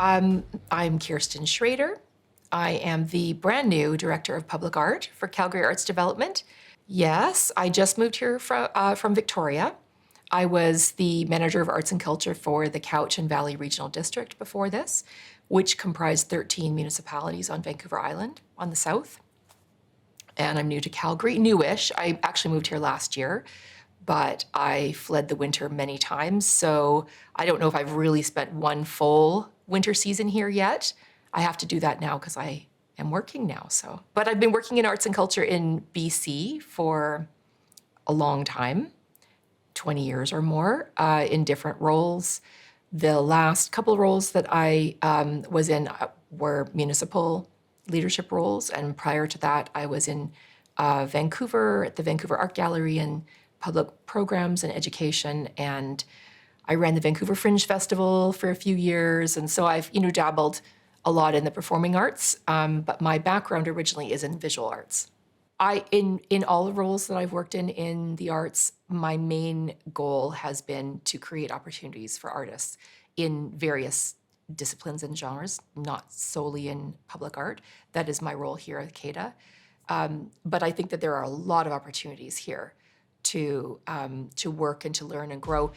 I'm Kirsten Schrader. I am the brand new Director of Public Art for Calgary Arts Development. Yes, I just moved here from Victoria. I was the Manager of Arts and Culture for the Cowichan Valley Regional District before this, which comprised 13 municipalities on Vancouver Island on the south. And I'm new to Calgary, newish. I actually moved here last year, but I fled the winter many times, so I don't know if I've really spent one full winter season here yet. I have to do that now because I am working now, so. But I've been working in arts and culture in BC for a long time, 20 years or more, in different roles. The last couple of roles that I was in were municipal leadership roles, and prior to that, I was in Vancouver at the Vancouver Art Gallery and public programs and education, and I ran the Vancouver Fringe Festival for a few years, and so I've dabbled a lot in the performing arts, but my background originally is in visual arts. In all the roles that I've worked in the arts, my main goal has been to create opportunities for artists in various disciplines and genres, not solely in public art. That is my role here at CADA. But I think that there are a lot of opportunities here to work and to learn and grow.